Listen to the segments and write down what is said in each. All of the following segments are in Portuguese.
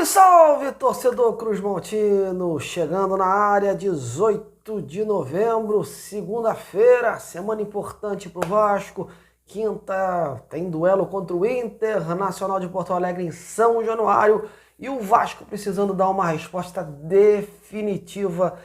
Salve, salve, torcedor Cruzmaltino! Chegando na área, 18 de novembro, segunda-feira, semana importante para o Vasco. Quinta tem duelo contra o Internacional de Porto Alegre em São Januário. E o Vasco precisando dar uma resposta definitiva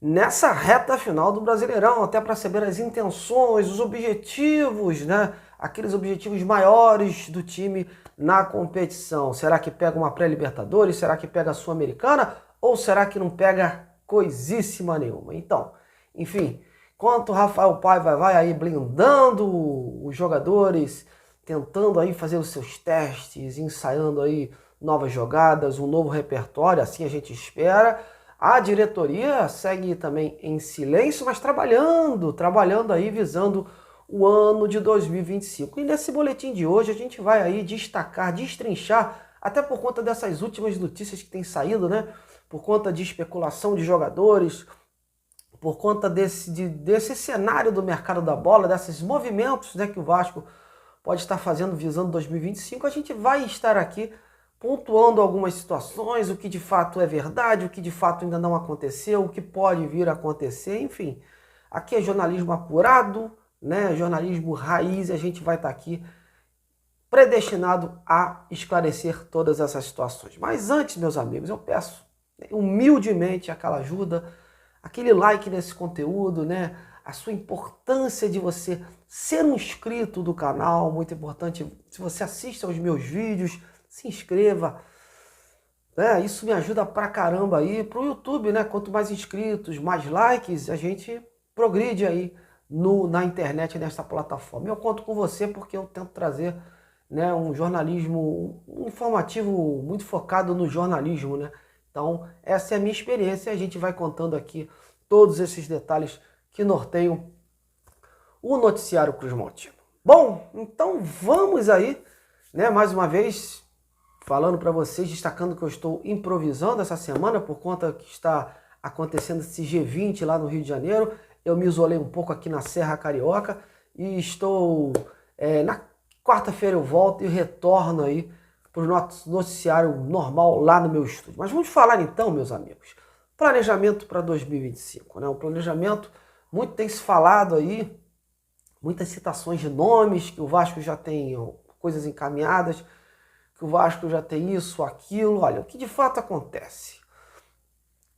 nessa reta final do Brasileirão, até para saber as intenções, os objetivos, né? Aqueles objetivos maiores do time na competição. Será que pega uma pré-Libertadores? Será que pega a Sul-Americana? Ou será que não pega coisíssima nenhuma? Então, enfim, enquanto o Rafael Paiva vai aí blindando os jogadores, tentando aí fazer os seus testes, ensaiando aí novas jogadas, um novo repertório, assim a gente espera. A diretoria segue também em silêncio, mas trabalhando aí, visando o ano de 2025. E nesse boletim de hoje a gente vai aí destacar, destrinchar, até por conta dessas últimas notícias que têm saído, né? Por conta de especulação de jogadores, por conta desse cenário do mercado da bola, desses movimentos, né, que o Vasco pode estar fazendo visando 2025, a gente vai estar aqui pontuando algumas situações, o que de fato é verdade, o que de fato ainda não aconteceu, o que pode vir a acontecer, enfim. Aqui é jornalismo apurado, né? Jornalismo raiz, e a gente vai estar aqui predestinado a esclarecer todas essas situações. Mas antes, meus amigos, eu peço humildemente aquela ajuda, aquele like nesse conteúdo, né? A sua importância de você ser um inscrito do canal, muito importante. Se você assiste aos meus vídeos, se inscreva, né? Isso me ajuda pra caramba aí pro YouTube, né? Quanto mais inscritos, mais likes, a gente progride aí na internet, nesta plataforma. Eu conto com você porque eu tento trazer, né, um jornalismo informativo muito focado no jornalismo, né? Então, essa é a minha experiência e a gente vai contando aqui todos esses detalhes que norteiam o noticiário Cruzmaltino. Bom, então vamos aí, né, mais uma vez falando para vocês, destacando que eu estou improvisando essa semana por conta que está acontecendo esse G20 lá no Rio de Janeiro. Eu me isolei um pouco aqui na Serra Carioca e estou... na quarta-feira eu volto e retorno aí para o nosso noticiário normal lá no meu estúdio. Mas vamos falar então, meus amigos, planejamento para 2025, né? O planejamento, muito tem se falado aí, muitas citações de nomes, que o Vasco já tem coisas encaminhadas, que o Vasco já tem isso, aquilo. Olha, o que de fato acontece?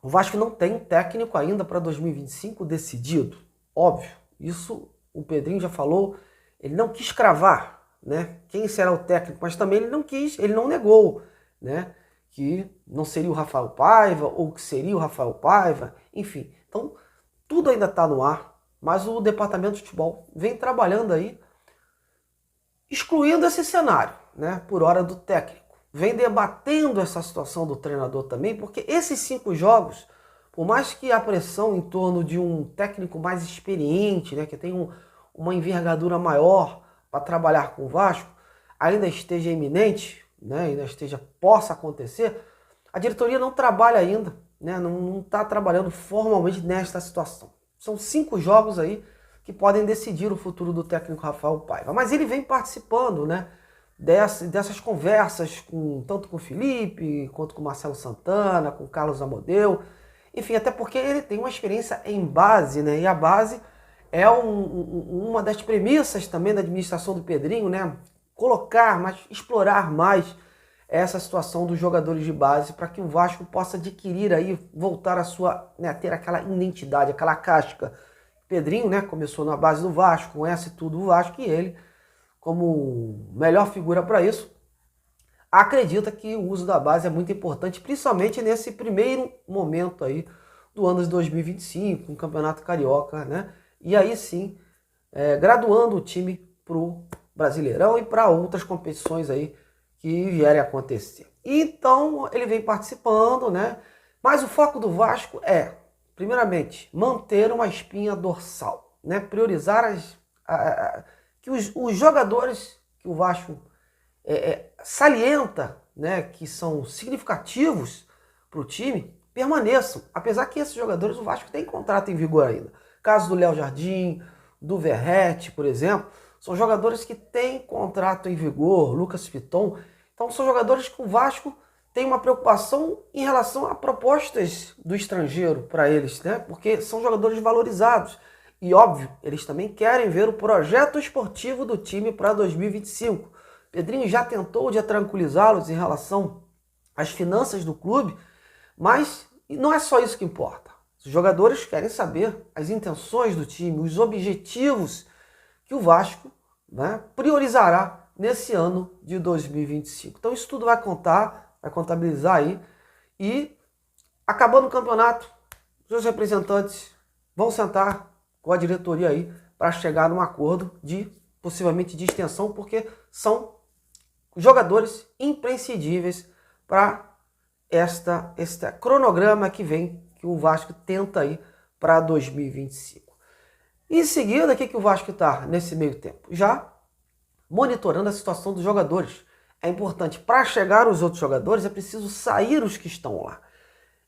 O Vasco não tem um técnico ainda para 2025 decidido, óbvio. Isso o Pedrinho já falou, ele não quis cravar, né, quem será o técnico, mas também ele não quis, ele não negou, né, que não seria o Rafael Paiva ou que seria o Rafael Paiva, enfim. Então, tudo ainda está no ar, mas o departamento de futebol vem trabalhando aí, excluindo esse cenário, né, por hora do técnico. Vem debatendo essa situação do treinador também, porque esses 5 jogos, por mais que a pressão em torno de um técnico mais experiente, né, que tem uma envergadura maior para trabalhar com o Vasco, ainda esteja iminente, né, possa acontecer, a diretoria não trabalha ainda, né, não está trabalhando formalmente nesta situação. São 5 jogos aí que podem decidir o futuro do técnico Rafael Paiva. Mas ele vem participando, né, dessas conversas, tanto com o Felipe, quanto com o Marcelo Santana, com o Carlos Amodeu, enfim, até porque ele tem uma experiência em base, né? E a base é uma das premissas também da administração do Pedrinho, né? Explorar mais essa situação dos jogadores de base para que o Vasco possa adquirir aí, voltar a sua, né, ter aquela identidade, aquela casca. Pedrinho, né, começou na base do Vasco, conhece tudo o Vasco e ele, como melhor figura para isso, acredita que o uso da base é muito importante, principalmente nesse primeiro momento aí do ano de 2025, um campeonato carioca, né? E aí sim, graduando o time para o Brasileirão e para outras competições aí que vierem a acontecer. Então ele vem participando, né? Mas o foco do Vasco é, primeiramente, manter uma espinha dorsal, né? Priorizar que os jogadores que o Vasco salienta, né, que são significativos para o time, permaneçam. Apesar que esses jogadores o Vasco tem contrato em vigor ainda. Caso do Léo Jardim, do Verratti, por exemplo, são jogadores que têm contrato em vigor, Lucas Piton. Então são jogadores que o Vasco tem uma preocupação em relação a propostas do estrangeiro para eles, né? Porque são jogadores valorizados. E óbvio, eles também querem ver o projeto esportivo do time para 2025. Pedrinho já tentou de tranquilizá-los em relação às finanças do clube, mas não é só isso que importa. Os jogadores querem saber as intenções do time, os objetivos que o Vasco, né, priorizará nesse ano de 2025. Então isso tudo vai contar, vai contabilizar aí, e acabando o campeonato, os representantes vão sentar com a diretoria aí para chegar num acordo de possivelmente de extensão, porque são jogadores imprescindíveis para este cronograma que vem, que o Vasco tenta aí para 2025. Em seguida, o que o Vasco está nesse meio tempo? Já monitorando a situação dos jogadores. É importante, para chegar os outros jogadores, é preciso sair os que estão lá.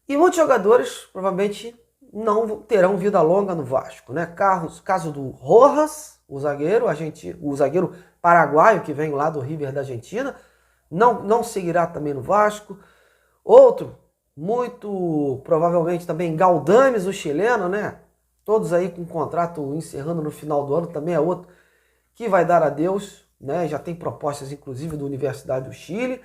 E muitos jogadores provavelmente não terão vida longa no Vasco, né? Caso do Rojas, o zagueiro paraguaio que vem lá do River da Argentina, não seguirá também no Vasco. Outro, muito provavelmente também, Galdames, o chileno, né? Todos aí com contrato encerrando no final do ano, também é outro que vai dar adeus, né? Já tem propostas, inclusive, da Universidade do Chile.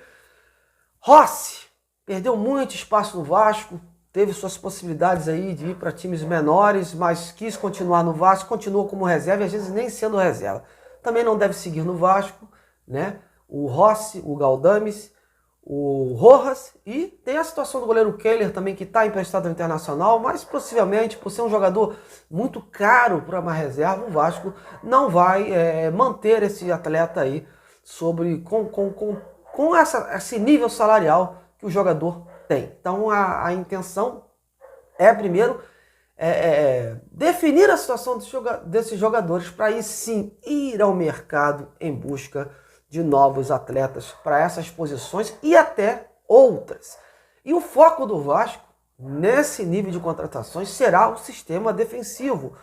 Rossi perdeu muito espaço no Vasco, teve suas possibilidades aí de ir para times menores, mas quis continuar no Vasco, continuou como reserva e às vezes nem sendo reserva. Também não deve seguir no Vasco, né? O Rossi, o Galdames, o Rojas, e tem a situação do goleiro Keller também, que está emprestado ao Internacional, mas possivelmente, por ser um jogador muito caro para uma reserva, o Vasco não vai manter esse atleta aí com esse nível salarial que o jogador tem. Então a intenção é primeiro definir a situação desses jogadores para aí sim ir ao mercado em busca de novos atletas para essas posições e até outras. E o foco do Vasco nesse nível de contratações será o sistema defensivo.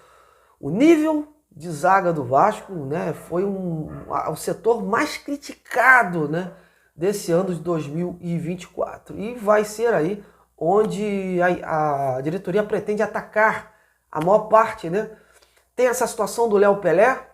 O nível de zaga do Vasco, né, foi o setor mais criticado, né, desse ano de 2024. E vai ser aí onde a diretoria pretende atacar a maior parte, né? Tem essa situação do Léo Pelé,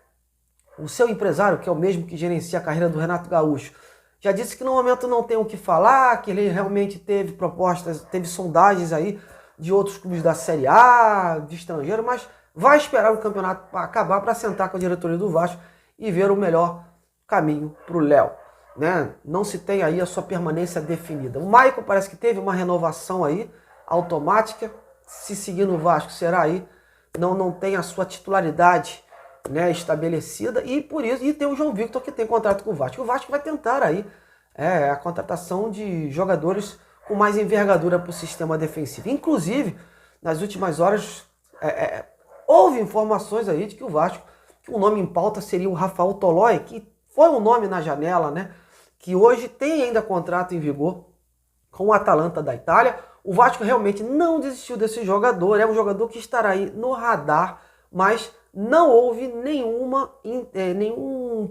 o seu empresário, que é o mesmo que gerencia a carreira do Renato Gaúcho, já disse que no momento não tem o que falar, que ele realmente teve propostas, teve sondagens aí de outros clubes da Série A, de estrangeiro, mas vai esperar o campeonato para acabar para sentar com a diretoria do Vasco e ver o melhor caminho para o Léo, né? Não se tem aí a sua permanência definida. O Maicon parece que teve uma renovação aí automática, se seguir no Vasco será aí, não tem a sua titularidade, né, estabelecida, e por isso, e tem o João Victor que tem contrato com o Vasco. O Vasco vai tentar aí a contratação de jogadores com mais envergadura para o sistema defensivo. Inclusive, nas últimas horas, houve informações aí de que o Vasco, que o nome em pauta seria o Rafael Tolói, que foi um nome na janela, né, que hoje tem ainda contrato em vigor com o Atalanta da Itália. O Vasco realmente não desistiu desse jogador, é um jogador que estará aí no radar, mas não houve nenhum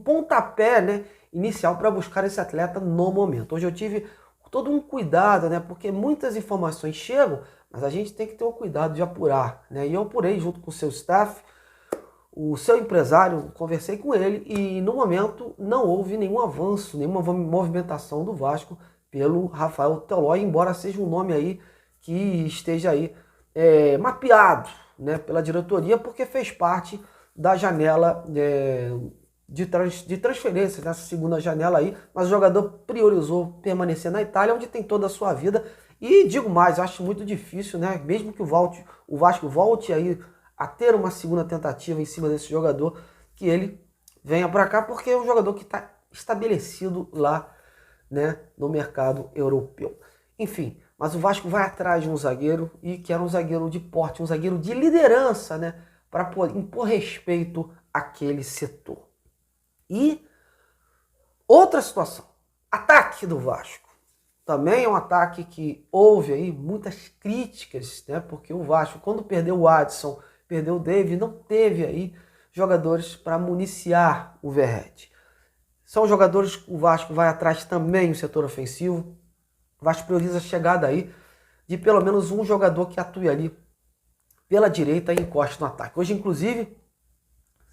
pontapé, né, inicial para buscar esse atleta no momento. Hoje eu tive todo um cuidado, né, porque muitas informações chegam, mas a gente tem que ter o cuidado de apurar, né, e eu apurei junto com o seu staff, o seu empresário, conversei com ele e no momento não houve nenhum avanço, nenhuma movimentação do Vasco pelo Rafael Tolói, embora seja um nome aí que esteja aí mapeado, né, pela diretoria, porque fez parte da janela de transferência, nessa segunda janela aí, mas o jogador priorizou permanecer na Itália, onde tem toda a sua vida, e digo mais, acho muito difícil, né, mesmo que o Vasco volte aí a ter uma segunda tentativa em cima desse jogador, que ele venha para cá, porque é um jogador que está estabelecido lá, né, no mercado europeu. Enfim, mas o Vasco vai atrás de um zagueiro, e que era um zagueiro de porte, um zagueiro de liderança, né, para impor respeito àquele setor. E outra situação, ataque do Vasco. Também é um ataque que houve aí muitas críticas, né, porque o Vasco, quando perdeu o Adson, perdeu o David, não teve aí jogadores para municiar o Verratti. São jogadores que o Vasco vai atrás também no setor ofensivo. Vasco prioriza a chegada aí de pelo menos um jogador que atue ali pela direita e encoste no ataque. Hoje, inclusive,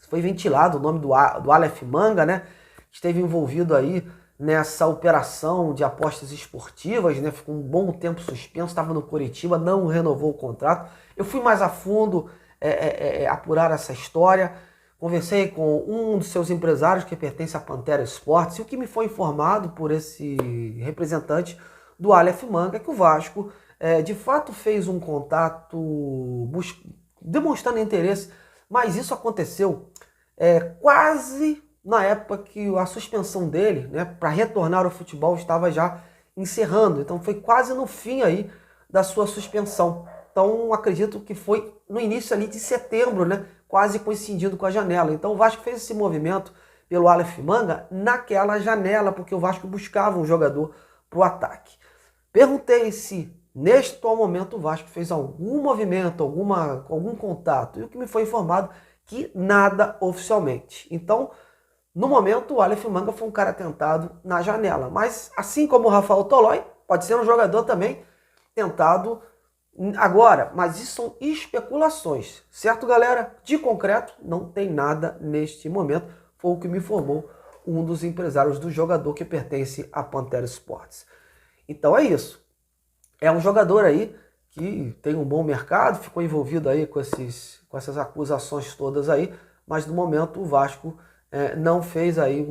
foi ventilado o nome do Aleph Manga, né? Esteve envolvido aí nessa operação de apostas esportivas, né? Ficou um bom tempo suspenso, estava no Coritiba, não renovou o contrato. Eu fui mais a fundo apurar essa história, conversei com um dos seus empresários que pertence à Pantera Esportes, e o que me foi informado por esse representante do Aleph Manga é que o Vasco de fato fez um contato demonstrando interesse, mas isso aconteceu quase na época que a suspensão dele, né, para retornar ao futebol estava já encerrando. Então foi quase no fim aí da sua suspensão. Então acredito que foi no início ali de setembro, né, quase coincidindo com a janela. Então o Vasco fez esse movimento pelo Aleph Manga naquela janela, porque o Vasco buscava um jogador para o ataque. Perguntei se neste atual momento o Vasco fez algum movimento, algum contato, e o que me foi informado que nada oficialmente. Então, no momento, o Aleph Manga foi um cara tentado na janela. Mas, assim como o Rafael Tolói, pode ser um jogador também tentado agora. Mas isso são especulações, certo, galera? De concreto, não tem nada neste momento. Foi o que me informou um dos empresários do jogador que pertence à Pantera Esportes. Então é isso. É um jogador aí que tem um bom mercado, ficou envolvido aí com essas acusações todas aí, mas no momento o Vasco não fez aí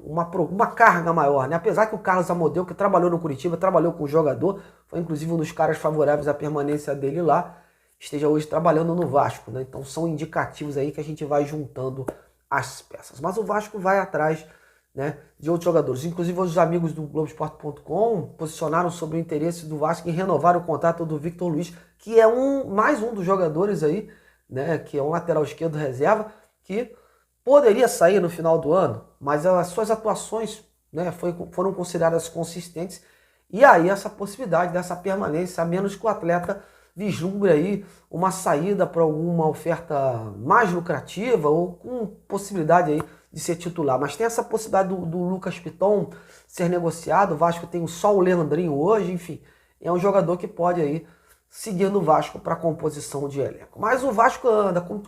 uma carga maior, né? Apesar que o Carlos Amodeu, que trabalhou no Curitiba, trabalhou com o jogador, foi inclusive um dos caras favoráveis à permanência dele lá, esteja hoje trabalhando no Vasco, né? Então são indicativos aí que a gente vai juntando as peças. Mas o Vasco vai atrás, né, de outros jogadores. Inclusive os amigos do Globoesporte.com posicionaram sobre o interesse do Vasco em renovar o contrato do Victor Luiz, que é mais um dos jogadores aí, né, que é um lateral esquerdo reserva, que poderia sair no final do ano, mas as suas atuações, né, foram consideradas consistentes, e aí essa possibilidade dessa permanência, a menos que o atleta vislumbre aí uma saída para alguma oferta mais lucrativa ou com possibilidade aí de ser titular. Mas tem essa possibilidade do Lucas Piton ser negociado. O Vasco tem só o Leandrinho hoje, enfim, é um jogador que pode aí seguir no Vasco para a composição de elenco. Mas o Vasco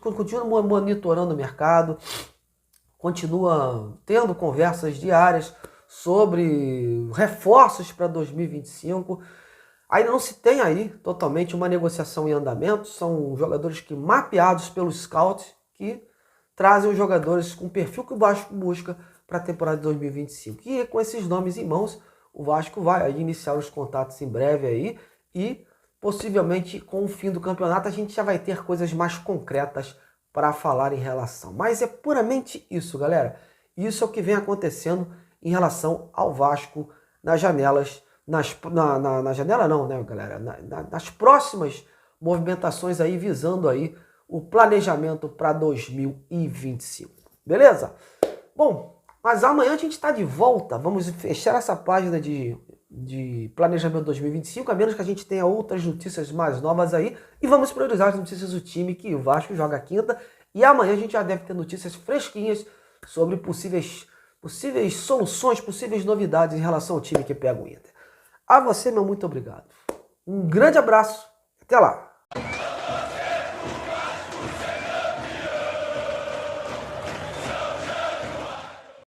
continua monitorando o mercado, continua tendo conversas diárias sobre reforços para 2025. Ainda não se tem aí totalmente uma negociação em andamento, são jogadores que mapeados pelos scouts que trazem os jogadores com o perfil que o Vasco busca para a temporada de 2025. E com esses nomes em mãos, o Vasco vai aí iniciar os contatos em breve aí e possivelmente com o fim do campeonato a gente já vai ter coisas mais concretas para falar em relação. Mas é puramente isso, galera. Isso é o que vem acontecendo em relação ao Vasco nas janelas, na janela não, né, galera? Nas próximas movimentações aí, visando aí o planejamento para 2025. Beleza? Bom, mas amanhã a gente está de volta. Vamos fechar essa página de planejamento 2025, a menos que a gente tenha outras notícias mais novas aí. E vamos priorizar as notícias do time que o Vasco joga quinta. E amanhã a gente já deve ter notícias fresquinhas sobre possíveis soluções, possíveis novidades em relação ao time que pega o Inter. A você, meu muito obrigado. Um grande abraço. Até lá.